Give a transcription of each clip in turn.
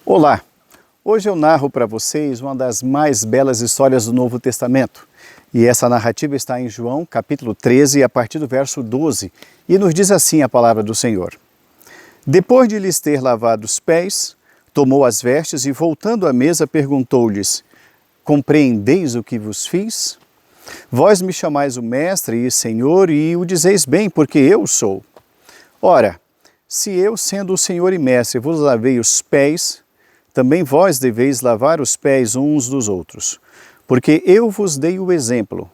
Olá! Hoje eu narro para vocês uma das mais belas histórias do Novo Testamento. E essa narrativa está em João, capítulo 13, a partir do verso 12, e nos diz assim a palavra do Senhor. Depois de lhes ter lavado os pés, tomou as vestes e, voltando à mesa, perguntou-lhes: Compreendeis o que vos fiz? Vós me chamais o Mestre e Senhor, e o dizeis bem, porque eu sou. Ora, se eu, sendo o Senhor e Mestre, vos lavei os pés, também vós deveis lavar os pés uns dos outros. Porque eu vos dei o exemplo,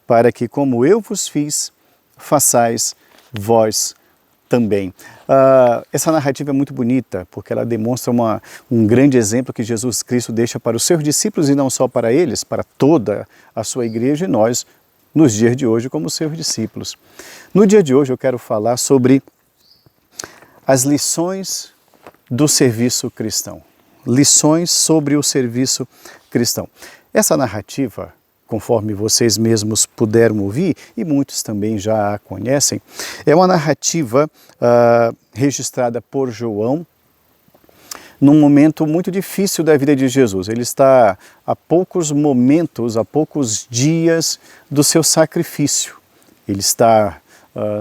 para que, como eu vos fiz, façais vós também. Essa narrativa é muito bonita, porque ela demonstra um grande exemplo que Jesus Cristo deixa para os seus discípulos, e não só para eles, para toda a sua igreja e nós, nos dias de hoje, como seus discípulos. No dia de hoje eu quero falar sobre as lições do serviço cristão. Lições sobre o serviço cristão. Essa narrativa, conforme vocês mesmos puderam ouvir, e muitos também já a conhecem, é uma narrativa registrada por João num momento muito difícil da vida de Jesus. Ele está a poucos momentos, a poucos dias do seu sacrifício. Ele está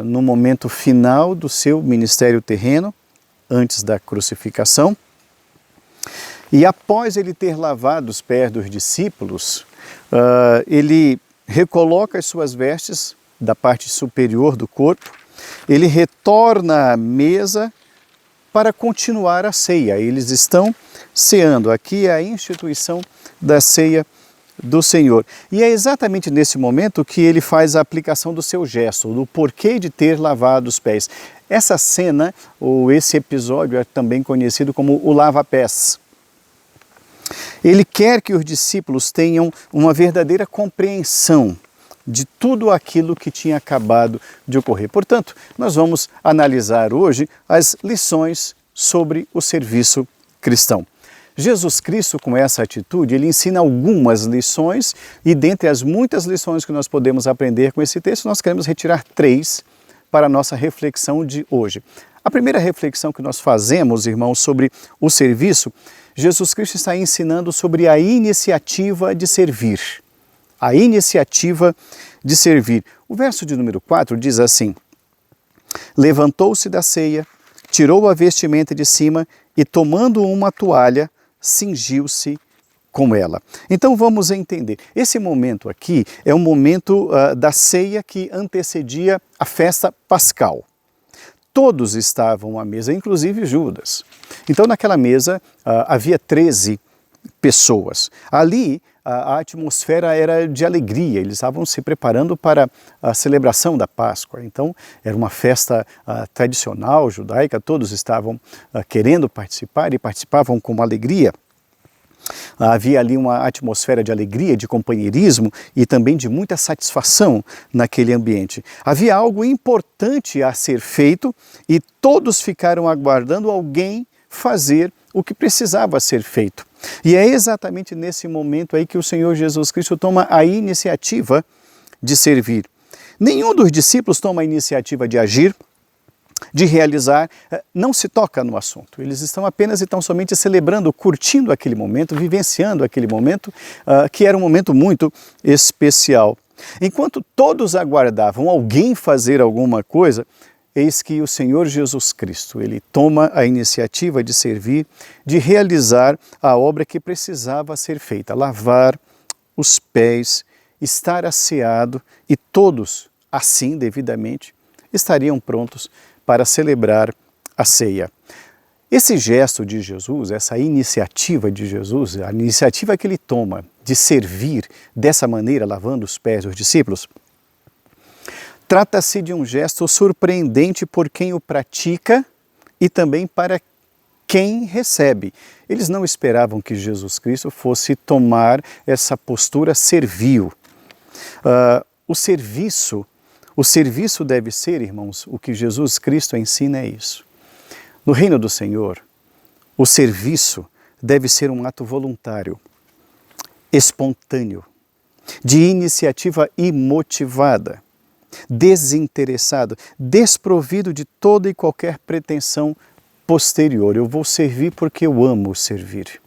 no momento final do seu ministério terreno, antes da crucificação. E após ele ter lavado os pés dos discípulos, ele recoloca as suas vestes da parte superior do corpo, ele retorna à mesa para continuar a ceia. Eles estão ceando. Aqui é a instituição da ceia do Senhor. E é exatamente nesse momento que ele faz a aplicação do seu gesto, do porquê de ter lavado os pés. Essa cena, ou esse episódio, é também conhecido como o lava-pés. Ele quer que os discípulos tenham uma verdadeira compreensão de tudo aquilo que tinha acabado de ocorrer. Portanto, nós vamos analisar hoje as lições sobre o serviço cristão. Jesus Cristo, com essa atitude, ele ensina algumas lições, e dentre as muitas lições que nós podemos aprender com esse texto, nós queremos retirar 3 para a nossa reflexão de hoje. A primeira reflexão que nós fazemos, irmãos, sobre o serviço, Jesus Cristo está ensinando sobre a iniciativa de servir. A iniciativa de servir. O verso de número 4 diz assim: Levantou-se da ceia, tirou a vestimenta de cima e, tomando uma toalha, cingiu-se com ela. Então vamos entender. Esse momento aqui é um momento da ceia que antecedia a festa pascal. Todos estavam à mesa, inclusive Judas. Então naquela mesa havia 13 pessoas. Ali a atmosfera era de alegria, eles estavam se preparando para a celebração da Páscoa. Então era uma festa tradicional judaica, todos estavam querendo participar e participavam com alegria. Havia ali uma atmosfera de alegria, de companheirismo e também de muita satisfação naquele ambiente. Havia algo importante a ser feito e todos ficaram aguardando alguém fazer o que precisava ser feito. E é exatamente nesse momento aí que o Senhor Jesus Cristo toma a iniciativa de servir. Nenhum dos discípulos toma a iniciativa de agir, de realizar, não se toca no assunto. Eles estão apenas e tão somente celebrando, curtindo aquele momento, vivenciando aquele momento, que era um momento muito especial. Enquanto todos aguardavam alguém fazer alguma coisa, eis que o Senhor Jesus Cristo, ele toma a iniciativa de servir, de realizar a obra que precisava ser feita, lavar os pés, estar asseado, e todos, assim devidamente, estariam prontos para celebrar a ceia. Esse gesto de Jesus, essa iniciativa de Jesus, a iniciativa que ele toma de servir dessa maneira, lavando os pés dos discípulos, trata-se de um gesto surpreendente por quem o pratica e também para quem recebe. Eles não esperavam que Jesus Cristo fosse tomar essa postura servil. O serviço deve ser, irmãos, o que Jesus Cristo ensina é isso. No reino do Senhor, o serviço deve ser um ato voluntário, espontâneo, de iniciativa imotivada, desinteressado, desprovido de toda e qualquer pretensão posterior. Eu vou servir porque eu amo servir.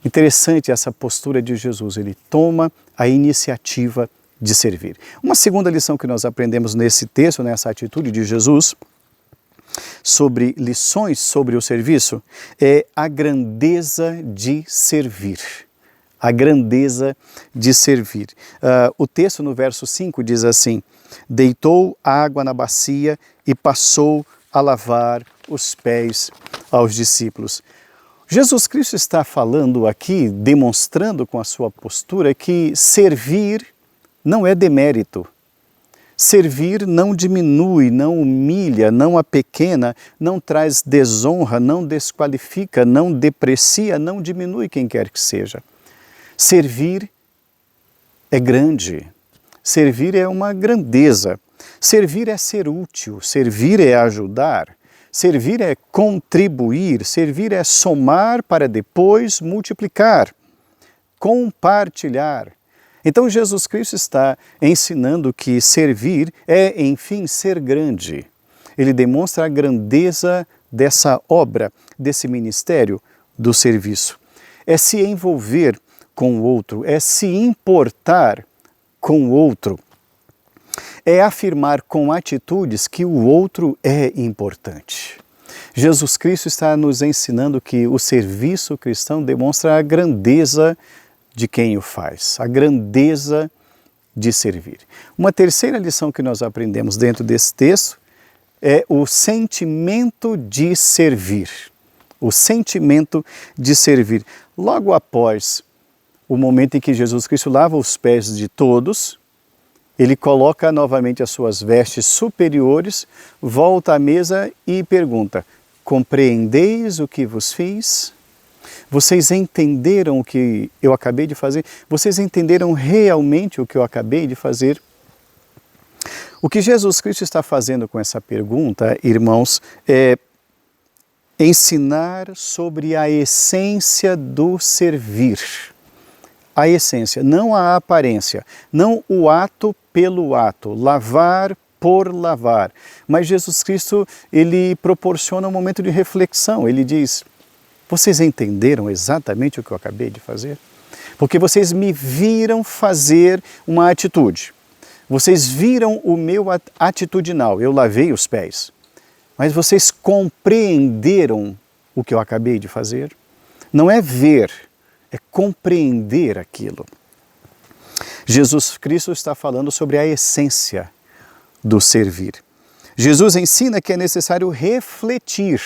Interessante essa postura de Jesus. Ele toma a iniciativa de servir. Uma segunda lição que nós aprendemos nesse texto, nessa atitude de Jesus, sobre lições sobre o serviço, é a grandeza de servir. A grandeza de servir. O texto no verso 5 diz assim: deitou água na bacia e passou a lavar os pés aos discípulos. Jesus Cristo está falando aqui, demonstrando com a sua postura que servir não é demérito. Servir não diminui, não humilha, não apequena, não traz desonra, não desqualifica, não deprecia, não diminui quem quer que seja. Servir é grande, servir é uma grandeza, servir é ser útil, servir é ajudar, servir é contribuir, servir é somar para depois multiplicar, compartilhar. Então Jesus Cristo está ensinando que servir é, enfim, ser grande. Ele demonstra a grandeza dessa obra, desse ministério do serviço. É se envolver com o outro, é se importar com o outro, é afirmar com atitudes que o outro é importante. Jesus Cristo está nos ensinando que o serviço cristão demonstra a grandeza de quem o faz, a grandeza de servir. Uma terceira lição que nós aprendemos dentro desse texto é o sentimento de servir. O sentimento de servir. Logo após o momento em que Jesus Cristo lava os pés de todos, ele coloca novamente as suas vestes superiores, volta à mesa e pergunta: compreendeis o que vos fiz? Vocês entenderam o que eu acabei de fazer? Vocês entenderam realmente o que eu acabei de fazer? O que Jesus Cristo está fazendo com essa pergunta, irmãos, é ensinar sobre a essência do servir. A essência, não a aparência, não o ato pelo ato, lavar por lavar. Mas Jesus Cristo, ele proporciona um momento de reflexão. Ele diz: vocês entenderam exatamente o que eu acabei de fazer? Porque vocês me viram fazer uma atitude. Vocês viram o meu atitudinal, eu lavei os pés. Mas vocês compreenderam o que eu acabei de fazer? Não é ver, é compreender aquilo. Jesus Cristo está falando sobre a essência do servir. Jesus ensina que é necessário refletir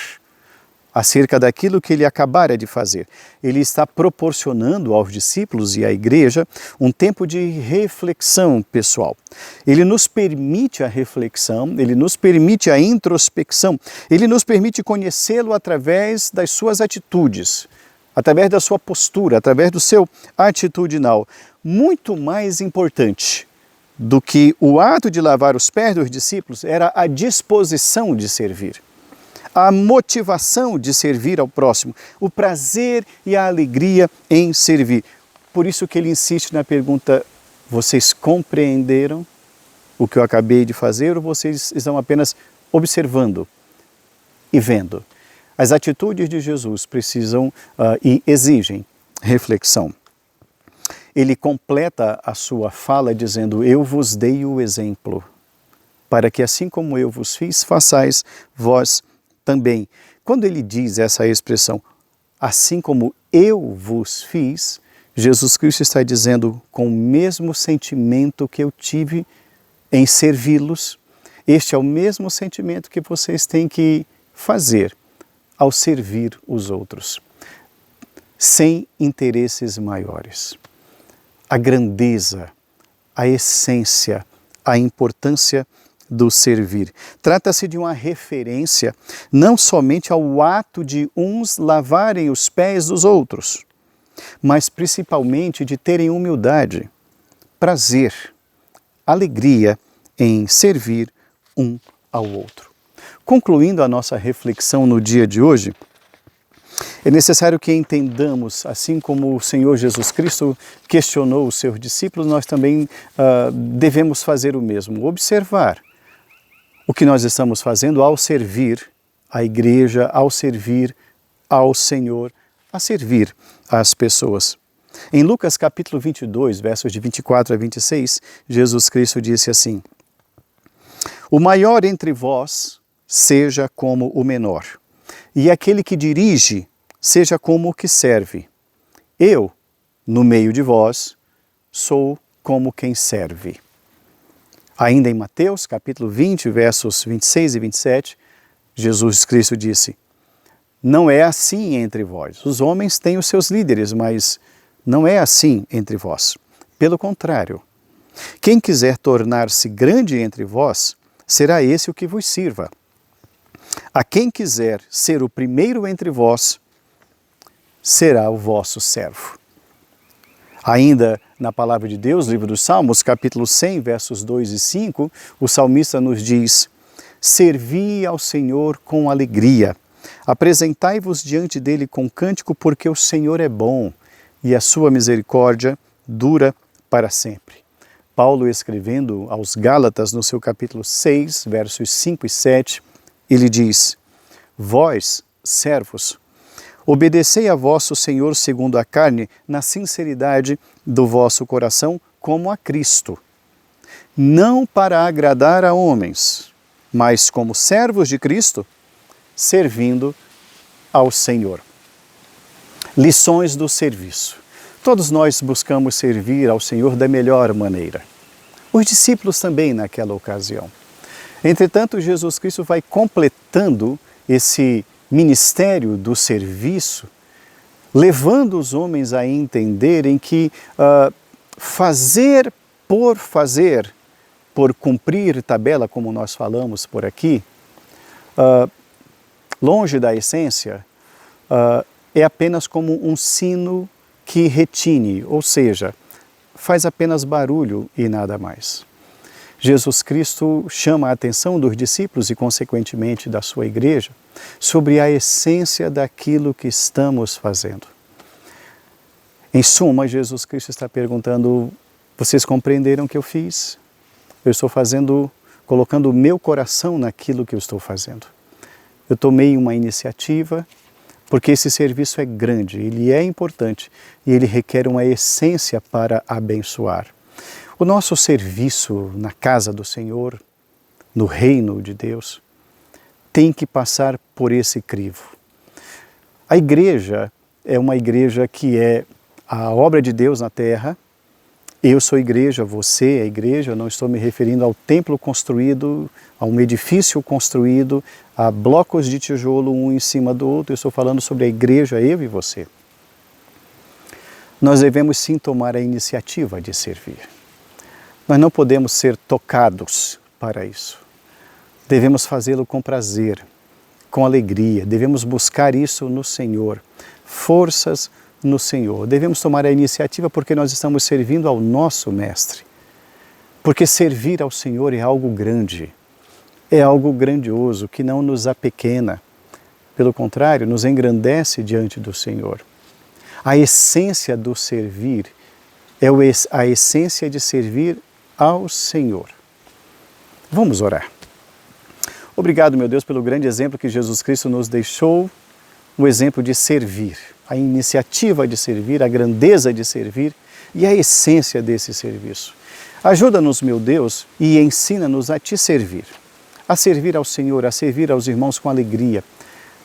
acerca daquilo que ele acabara de fazer. Ele está proporcionando aos discípulos e à igreja um tempo de reflexão pessoal. Ele nos permite a reflexão, ele nos permite a introspecção, ele nos permite conhecê-lo através das suas atitudes, através da sua postura, através do seu atitudinal. Muito mais importante do que o ato de lavar os pés dos discípulos era a disposição de servir. A motivação de servir ao próximo, o prazer e a alegria em servir. Por isso que ele insiste na pergunta: vocês compreenderam o que eu acabei de fazer ou vocês estão apenas observando e vendo? As atitudes de Jesus precisam e exigem reflexão. Ele completa a sua fala dizendo: eu vos dei o exemplo, para que assim como eu vos fiz, façais vós também. Quando ele diz essa expressão, assim como eu vos fiz, Jesus Cristo está dizendo, com o mesmo sentimento que eu tive em servi-los, este é o mesmo sentimento que vocês têm que fazer ao servir os outros, sem interesses maiores. A grandeza, a essência, a importância do servir. Trata-se de uma referência não somente ao ato de uns lavarem os pés dos outros, mas principalmente de terem humildade, prazer, alegria em servir um ao outro. Concluindo a nossa reflexão no dia de hoje, é necessário que entendamos, assim como o Senhor Jesus Cristo questionou os seus discípulos, nós também devemos fazer o mesmo, observar o que nós estamos fazendo ao servir a igreja ao servir ao Senhor, a servir as pessoas. Em Lucas capítulo 22, versos de 24 a 26, Jesus Cristo disse assim: o maior entre vós seja como o menor, e aquele que dirige seja como o que serve. Eu, no meio de vós, sou como quem serve. Ainda em Mateus, capítulo 20, versos 26 e 27, Jesus Cristo disse: não é assim entre vós. Os homens têm os seus líderes, mas não é assim entre vós. Pelo contrário, quem quiser tornar-se grande entre vós, será esse o que vos sirva. A quem quiser ser o primeiro entre vós, será o vosso servo. Ainda na palavra de Deus, livro dos Salmos, capítulo 100, versos 2 e 5, o salmista nos diz: servi ao Senhor com alegria, apresentai-vos diante dele com cântico, porque o Senhor é bom e a sua misericórdia dura para sempre. Paulo, escrevendo aos Gálatas, no seu capítulo 6, versos 5 e 7, ele diz: vós, servos, obedecei a vosso Senhor segundo a carne, na sinceridade do vosso coração, como a Cristo, não para agradar a homens, mas como servos de Cristo, servindo ao Senhor. Lições do serviço. Todos nós buscamos servir ao Senhor da melhor maneira. Os discípulos também naquela ocasião. Entretanto, Jesus Cristo vai completando esse ministério do serviço, levando os homens a entenderem que fazer, por cumprir tabela, como nós falamos por aqui, longe da essência, é apenas como um sino que retine, ou seja, faz apenas barulho e nada mais. Jesus Cristo chama a atenção dos discípulos e, consequentemente, da sua igreja sobre a essência daquilo que estamos fazendo. Em suma, Jesus Cristo está perguntando: vocês compreenderam o que eu fiz? Eu estou colocando o meu coração naquilo que eu estou fazendo. Eu tomei uma iniciativa, porque esse serviço é grande, ele é importante e ele requer uma essência para abençoar. O nosso serviço na casa do Senhor, no reino de Deus, tem que passar por esse crivo. A igreja é uma igreja que é a obra de Deus na terra. Eu sou igreja, você é igreja, eu não estou me referindo ao templo construído, a um edifício construído, a blocos de tijolo um em cima do outro. Eu estou falando sobre a igreja, eu e você. Nós devemos sim tomar a iniciativa de servir. Nós não podemos ser tocados para isso. Devemos fazê-lo com prazer, com alegria. Devemos buscar isso no Senhor, forças no Senhor. Devemos tomar a iniciativa porque nós estamos servindo ao nosso Mestre. Porque servir ao Senhor é algo grande, é algo grandioso que não nos apequena. Pelo contrário, nos engrandece diante do Senhor. A essência do servir é a essência de servir ao Senhor. Vamos orar. Obrigado, meu Deus, pelo grande exemplo que Jesus Cristo nos deixou, o exemplo de servir, a iniciativa de servir, a grandeza de servir e a essência desse serviço. Ajuda-nos, meu Deus, e ensina-nos a te servir, a servir ao Senhor, a servir aos irmãos com alegria.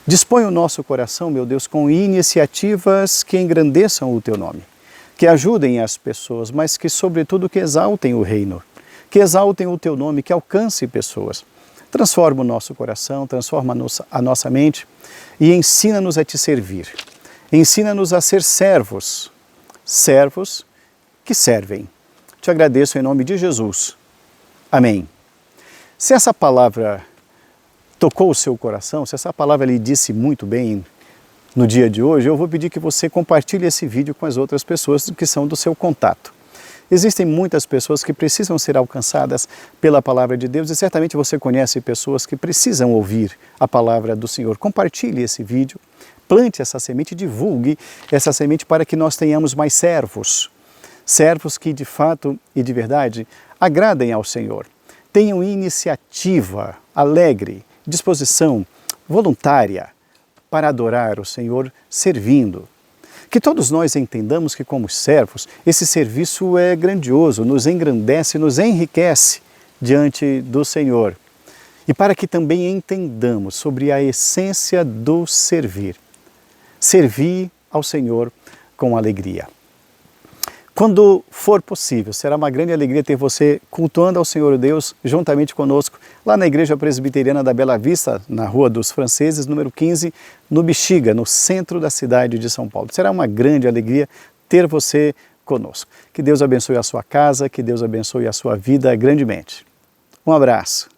Dispõe o nosso coração, meu Deus, com iniciativas que engrandeçam o teu nome, que ajudem as pessoas, mas que, sobretudo, que exaltem o reino, que exaltem o teu nome, que alcance pessoas. Transforma o nosso coração, transforma a nossa mente e ensina-nos a te servir. Ensina-nos a ser servos, servos que servem. Te agradeço em nome de Jesus. Amém. Se essa palavra tocou o seu coração, se essa palavra lhe disse muito bem no dia de hoje, eu vou pedir que você compartilhe esse vídeo com as outras pessoas que são do seu contato. Existem muitas pessoas que precisam ser alcançadas pela palavra de Deus e certamente você conhece pessoas que precisam ouvir a palavra do Senhor. Compartilhe esse vídeo, plante essa semente, divulgue essa semente para que nós tenhamos mais servos. Servos que de fato e de verdade agradem ao Senhor. Tenham iniciativa, alegre, disposição voluntária para adorar o Senhor servindo. Que todos nós entendamos que, como servos, esse serviço é grandioso, nos engrandece, nos enriquece diante do Senhor. E para que também entendamos sobre a essência do servir. Servir ao Senhor com alegria. Quando for possível, será uma grande alegria ter você cultuando ao Senhor Deus juntamente conosco, lá na Igreja Presbiteriana da Bela Vista, na Rua dos Franceses, número 15, no Bexiga, no centro da cidade de São Paulo. Será uma grande alegria ter você conosco. Que Deus abençoe a sua casa, que Deus abençoe a sua vida grandemente. Um abraço.